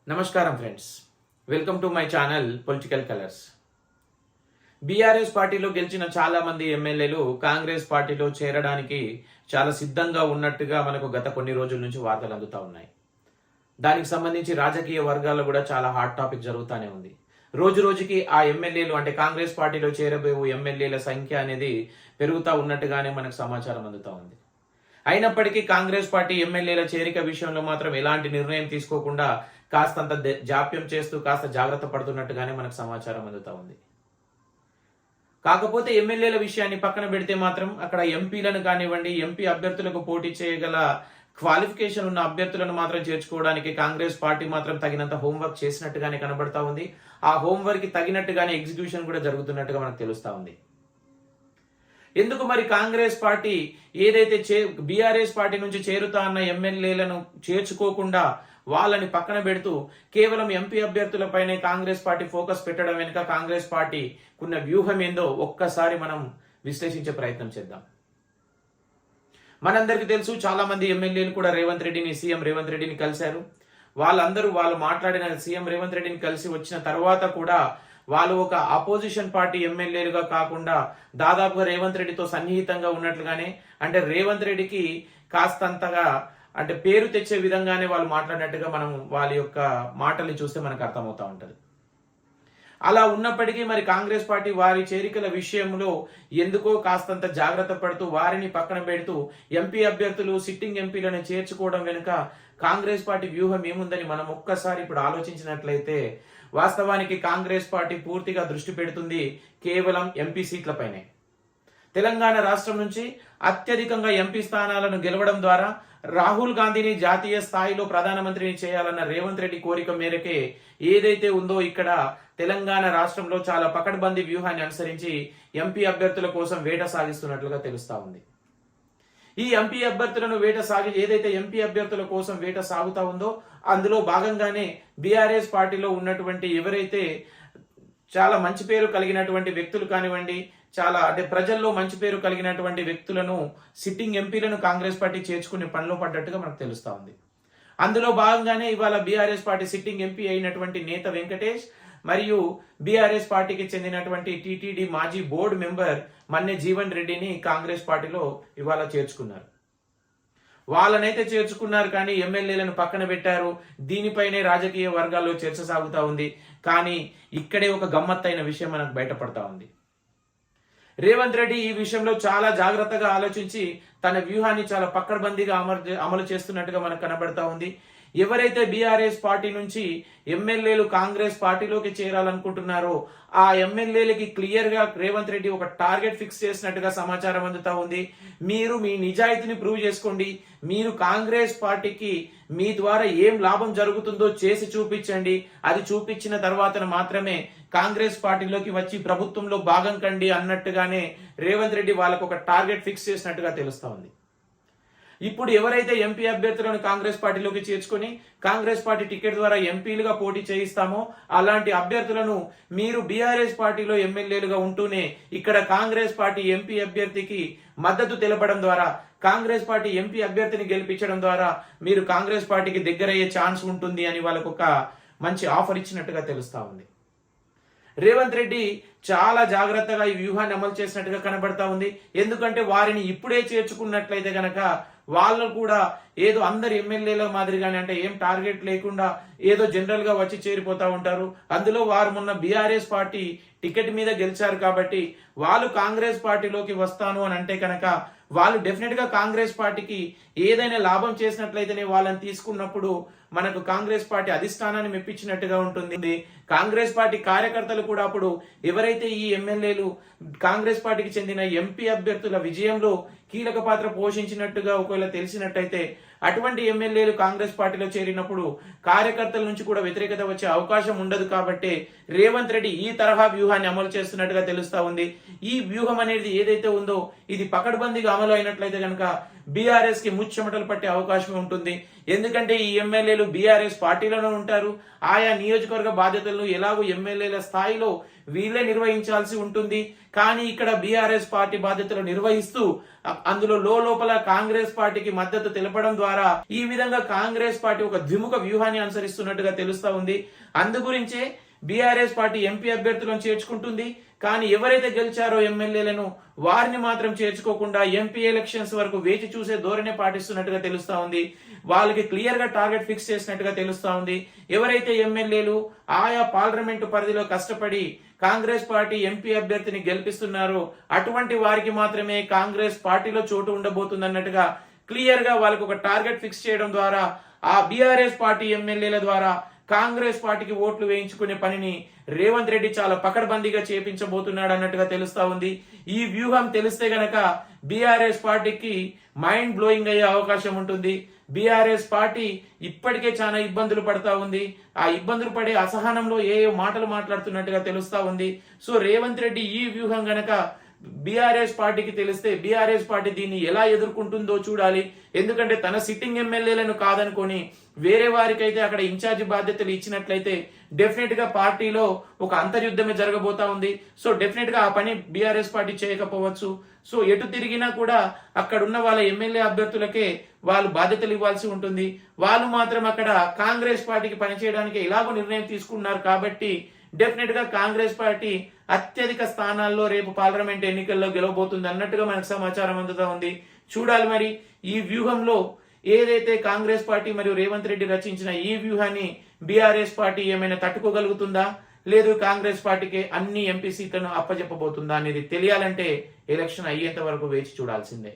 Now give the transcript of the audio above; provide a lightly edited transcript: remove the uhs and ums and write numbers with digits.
నమస్కారం friends, welcome to my channel political colours. BRS పార్టీలో గెలిచిన చాలా మంది ఎమ్మెల్యేలు కాంగ్రెస్ పార్టీలో చేరడానికి చాలా సిద్ధంగా ఉన్నట్టుగా మనకు గత కొన్ని రోజుల నుంచి వార్తలు అందుతా ఉన్నాయి. దానికి సంబంధించి రాజకీయ వర్గాల్లో కూడా చాలా హాట్ టాపిక్ జరుగుతూనే ఉంది. రోజు రోజుకి ఆ ఎమ్మెల్యేలు అంటే కాంగ్రెస్ పార్టీలో చేరబోయే ఎమ్మెల్యేల సంఖ్య అనేది పెరుగుతూ ఉన్నట్టుగానే మనకు సమాచారం అందుతా ఉంది. అయినప్పటికీ కాంగ్రెస్ పార్టీ ఎమ్మెల్యేల చేరిక విషయంలో మాత్రం ఎలాంటి నిర్ణయం తీసుకోకుండా కాస్తంత జాప్యం చేస్తూ కాస్త జాగ్రత్త పడుతున్నట్టుగానే మనకు సమాచారం అందుతా ఉంది. కాకపోతే ఎమ్మెల్యేల విషయాన్ని పక్కన పెడితే మాత్రం అక్కడ ఎంపీలను కానివ్వండి, ఎంపీ అభ్యర్థులకు పోటీ చేయగల క్వాలిఫికేషన్ ఉన్న అభ్యర్థులను మాత్రం చేర్చుకోవడానికి కాంగ్రెస్ పార్టీ మాత్రం తగినంత హోంవర్క్ చేసినట్టుగానే కనబడతా ఉంది. ఆ హోంవర్క్ కి తగినట్టుగానే ఎగ్జిక్యూషన్ కూడా జరుగుతున్నట్టుగా మనకు తెలుస్తా ఉంది. ఎందుకు మరి కాంగ్రెస్ పార్టీ ఏదైతే బీఆర్ఎస్ పార్టీ నుంచి చేరుతా అన్న ఎమ్మెల్యేలను చేర్చుకోకుండా వాళ్ళని పక్కన పెడుతూ కేవలం ఎంపీ అభ్యర్థులపైనే కాంగ్రెస్ పార్టీ ఫోకస్ పెట్టడం వెనుక కాంగ్రెస్ పార్టీ ఉన్న వ్యూహం ఏందో ఒక్కసారి మనం విశ్లేషించే ప్రయత్నం చేద్దాం. మనందరికీ తెలుసు, చాలా మంది ఎమ్మెల్యేలు కూడా సీఎం రేవంత్ రెడ్డిని కలిశారు. వాళ్ళు మాట్లాడిన సీఎం రేవంత్ రెడ్డిని కలిసి వచ్చిన తర్వాత కూడా వాళ్ళు ఒక అపోజిషన్ పార్టీ ఎమ్మెల్యేలుగా కాకుండా దాదాపుగా రేవంత్ రెడ్డితో సన్నిహితంగా ఉన్నట్లుగానే, అంటే రేవంత్ రెడ్డికి కాస్తంతగా అంటే పేరు తెచ్చే విధంగానే వాళ్ళు మాట్లాడినట్టుగా మనం వాళ్ళ యొక్క మాటల్ని చూస్తే మనకు అర్థమవుతా ఉంటది. అలా ఉన్నప్పటికీ మరి కాంగ్రెస్ పార్టీ వారి చేరికల విషయంలో ఎందుకో కాస్తంత జాగ్రత్త పడుతూ వారిని పక్కన పెడుతూ ఎంపీ అభ్యర్థులు సిట్టింగ్ ఎంపీలను చేర్చుకోవడం వెనుక కాంగ్రెస్ పార్టీ వ్యూహం ఏముందని మనం ఒక్కసారి ఇప్పుడు ఆలోచించినట్లయితే వాస్తవానికి కాంగ్రెస్ పార్టీ పూర్తిగా దృష్టి పెడుతుంది కేవలం ఎంపీ సీట్లపైనే. తెలంగాణ రాష్ట్రం నుంచి అత్యధికంగా ఎంపీ స్థానాలను గెలవడం ద్వారా రాహుల్ గాంధీని జాతీయ స్థాయిలో ప్రధానమంత్రిని చేయాలన్న రేవంత్ రెడ్డి కోరిక మేరకే ఏదైతే ఉందో ఇక్కడ తెలంగాణ రాష్ట్రంలో చాలా పకడ్బందీ వ్యూహాన్ని అనుసరించి ఎంపీ అభ్యర్థుల కోసం వేట సాగిస్తున్నట్లుగా తెలుస్తా ఉంది. ఈ ఎంపీ అభ్యర్థుల కోసం వేట సాగుతా ఉందో అందులో భాగంగానే బీఆర్ఎస్ పార్టీలో ఉన్నటువంటి ఎవరైతే చాలా మంచి పేరు కలిగినటువంటి వ్యక్తులు కానివ్వండి, చాలా అంటే ప్రజల్లో మంచి పేరు కలిగినటువంటి వ్యక్తులను సిట్టింగ్ ఎంపీలను కాంగ్రెస్ పార్టీ చేర్చుకునే పనిలో పడ్డట్టుగా మనకు తెలుస్తా ఉంది. అందులో భాగంగానే ఇవాళ బీఆర్ఎస్ పార్టీ సిట్టింగ్ ఎంపీ అయినటువంటి నేత వెంకటేష్ మరియు బీఆర్ఎస్ పార్టీకి చెందినటువంటి టీటీడీ మాజీ బోర్డు మెంబర్ మన్నె జీవన్ రెడ్డిని కాంగ్రెస్ పార్టీలో ఇవాళ చేర్చుకున్నారు. వాళ్ళనైతే చేర్చుకున్నారు కానీ ఎమ్మెల్యేలను పక్కన పెట్టారు. దీనిపైనే రాజకీయ వర్గాల్లో చర్చ సాగుతా ఉంది. కానీ ఇక్కడే ఒక గమ్మత్తైన విషయం మనకు బయటపడతా ఉంది. రేవంత్ రెడ్డి ఈ విషయంలో చాలా జాగ్రత్తగా ఆలోచించి తన వ్యూహాన్ని చాలా పకడ్బందీగా అమలు చేస్తున్నట్టుగా మనకు కనబడతా ఉంది. ఎవరైతే బీఆర్ఎస్ పార్టీ నుంచి ఎమ్మెల్యేలు కాంగ్రెస్ పార్టీలోకి చేరాలనుకుంటున్నారో ఆ ఎమ్మెల్యేలకి క్లియర్ గా రేవంత్ రెడ్డి ఒక టార్గెట్ ఫిక్స్ చేసినట్టుగా సమాచారం అందుతా ఉంది. మీరు మీ నిజాయితీని ప్రూవ్ చేసుకోండి, మీరు కాంగ్రెస్ పార్టీకి మీ ద్వారా ఏం లాభం జరుగుతుందో చేసి చూపించండి, అది చూపించిన తర్వాత మాత్రమే కాంగ్రెస్ పార్టీలోకి వచ్చి ప్రభుత్వంలో భాగం కండి అన్నట్టుగానే రేవంత్ రెడ్డి వాళ్ళకు ఒక టార్గెట్ ఫిక్స్ చేసినట్టుగా తెలుస్తా ఉంది. ఇప్పుడు ఎవరైతే ఎంపీ అభ్యర్థులను కాంగ్రెస్ పార్టీలోకి చేర్చుకొని కాంగ్రెస్ పార్టీ టికెట్ ద్వారా ఎంపీలుగా పోటీ చేయిస్తామో అలాంటి అభ్యర్థులను మీరు బీఆర్ఎస్ పార్టీలో ఎమ్మెల్యేలుగా ఉంటూనే ఇక్కడ కాంగ్రెస్ పార్టీ ఎంపీ అభ్యర్థికి మద్దతు తెలపడం ద్వారా కాంగ్రెస్ పార్టీ ఎంపీ అభ్యర్థిని గెలిపించడం ద్వారా మీరు కాంగ్రెస్ పార్టీకి దగ్గరయ్యే ఛాన్స్ ఉంటుంది అని వాళ్ళకు ఒక మంచి ఆఫర్ ఇచ్చినట్టుగా తెలుస్తా ఉంది. రేవంత్ రెడ్డి చాలా జాగ్రత్తగా ఈ వ్యూహాన్ని అమలు చేసినట్టుగా కనబడతా ఉంది. ఎందుకంటే వారిని ఇప్పుడే చేర్చుకున్నట్లయితే గనక వాళ్ళు కూడా ఏదో అందరు ఎమ్మెల్యేల మాదిరిగానే అంటే ఏం టార్గెట్ లేకుండా ఏదో జనరల్ గా వచ్చి చేరిపోతా ఉంటారు. అందులో వారు మొన్న బీఆర్ఎస్ పార్టీ టికెట్ మీద గెలిచారు కాబట్టి వాళ్ళు కాంగ్రెస్ పార్టీలోకి వస్తాను అని అంటే కనుక వాళ్ళు డెఫినెట్ గా కాంగ్రెస్ పార్టీకి ఏదైనా లాభం చేసినట్లయితేనే వాళ్ళని తీసుకున్నప్పుడు మనకు కాంగ్రెస్ పార్టీ అధిష్టానాన్ని మెప్పించినట్టుగా ఉంటుంది. కాంగ్రెస్ పార్టీ కార్యకర్తలు కూడా అప్పుడు ఎవరైతే ఈ ఎమ్మెల్యేలు కాంగ్రెస్ పార్టీకి చెందిన ఎంపీ అభ్యర్థుల విజయంలో కీలక పాత్ర పోషించినట్టుగా ఒకవేళ తెలిసినట్టయితే అటువంటి ఎమ్మెల్యేలు కాంగ్రెస్ పార్టీలో చేరినప్పుడు కార్యకర్తల నుంచి కూడా వ్యతిరేకత వచ్చే అవకాశం ఉండదు. కాబట్టి రేవంత్ రెడ్డి ఈ తరహా వ్యూహాన్ని అమలు చేస్తున్నట్టుగా తెలుస్తా ఉంది. ఈ వ్యూహం అనేది ఏదైతే ఉందో ఇది పకడ్బందీగా అమలు అయినట్లయితే కనుక బీఆర్ఎస్ కి ముచ్చెమటలు పట్టే అవకాశం ఉంటుంది. ఎందుకంటే ఈ ఎమ్మెల్యేలు బీఆర్ఎస్ పార్టీలోనే ఉంటారు. ఆయా నియోజకవర్గ బాధ్యతలను ఎలాగో ఎమ్మెల్యేల స్థాయిలో వీళ్ళే నిర్వహించాల్సి ఉంటుంది. కానీ ఇక్కడ బీఆర్ఎస్ పార్టీ బాధ్యతలు నిర్వహిస్తూ అందులో లోపల కాంగ్రెస్ పార్టీకి మద్దతు తెలపడం ద్వారా ఈ విధంగా కాంగ్రెస్ పార్టీ ఒక ద్విముఖ వ్యూహాన్ని అనుసరిస్తున్నట్టుగా తెలుస్తా ఉంది. అందుగురించే బీఆర్ఎస్ పార్టీ ఎంపీ అభ్యర్థులను చేర్చుకుంటుంది. కానీ ఎవరైతే గెలిచారో ఎమ్మెల్యేలను వారిని మాత్రం చేర్చుకోకుండా ఎంపీ ఎలక్షన్స్ వరకు వేచి చూసే ధోరణి పాటిస్తున్నట్టుగా తెలుస్తా ఉంది. వాళ్ళకి క్లియర్ గా టార్గెట్ ఫిక్స్ చేసినట్టుగా తెలుస్తా ఉంది. ఎవరైతే ఎమ్మెల్యేలు ఆయా పార్లమెంటు పరిధిలో కష్టపడి కాంగ్రెస్ పార్టీ ఎంపీ అభ్యర్థిని గెలిపిస్తున్నారో అటువంటి వారికి మాత్రమే కాంగ్రెస్ పార్టీలో చోటు ఉండబోతుంది అన్నట్టుగా క్లియర్ గా వాళ్ళకి ఒక టార్గెట్ ఫిక్స్ చేయడం ద్వారా ఆ బీఆర్ఎస్ పార్టీ ఎమ్మెల్యేల ద్వారా కాంగ్రెస్ పార్టీకి ఓట్లు వేయించుకునే పనిని రేవంత్ రెడ్డి చాలా పకడ్బందీగా చేపించబోతున్నాడు అన్నట్టుగా తెలుస్తా ఉంది. ఈ వ్యూహం తెలిస్తే గనక బీఆర్ఎస్ పార్టీకి మైండ్ బ్లోయింగ్ అయ్యే అవకాశం ఉంటుంది. బీఆర్ఎస్ పార్టీ ఇప్పటికే చాలా ఇబ్బందులు పడతా ఉంది. ఆ ఇబ్బందులు పడే అసహనంలో ఏ మాటలు మాట్లాడుతున్నట్టుగా తెలుస్తా ఉంది. సో రేవంత్ రెడ్డి ఈ వ్యూహం గనక బీఆర్ఎస్ పార్టీకి తెలిస్తే బీఆర్ఎస్ పార్టీ దీన్ని ఎలా ఎదుర్కొంటుందో చూడాలి. ఎందుకంటే తన సిట్టింగ్ ఎమ్మెల్యేలను కాదనుకొని వేరే వారికైతే అక్కడ ఇన్ఛార్జి బాధ్యతలు ఇచ్చినట్లయితే డెఫినెట్ గా పార్టీలో ఒక అంతర్యుద్ధమే జరగబోతా ఉంది. సో డెఫినెట్ గా ఆ పని బీఆర్ఎస్ పార్టీ చేయకపోవచ్చు. సో ఎటు తిరిగినా కూడా అక్కడ ఉన్న వాళ్ళ ఎమ్మెల్యే అభ్యర్థులకే వాళ్ళు బాధ్యతలు ఇవ్వాల్సి ఉంటుంది. వాళ్ళు మాత్రం అక్కడ కాంగ్రెస్ పార్టీకి పనిచేయడానికి ఎలాగో నిర్ణయం తీసుకున్నారు కాబట్టి డెఫినెట్ గా కాంగ్రెస్ పార్టీ అత్యధిక స్థానాల్లో రేపు పార్లమెంట్ ఎన్నికల్లో గెలవబోతుంది అన్నట్టుగా మనకు సమాచారం అందుతా ఉంది. చూడాలి మరి ఈ వ్యూహంలో ఏదైతే కాంగ్రెస్ పార్టీ మరియు రేవంత్ రెడ్డి రచించిన ఈ వ్యూహాన్ని బీఆర్ఎస్ పార్టీ ఏమైనా తట్టుకోగలుగుతుందా, లేదు కాంగ్రెస్ పార్టీకి అన్ని ఎంపీ సీట్లను అప్పజెప్పబోతుందా అనేది తెలియాలంటే ఎలక్షన్ అయ్యేంత వరకు వేచి చూడాల్సిందే.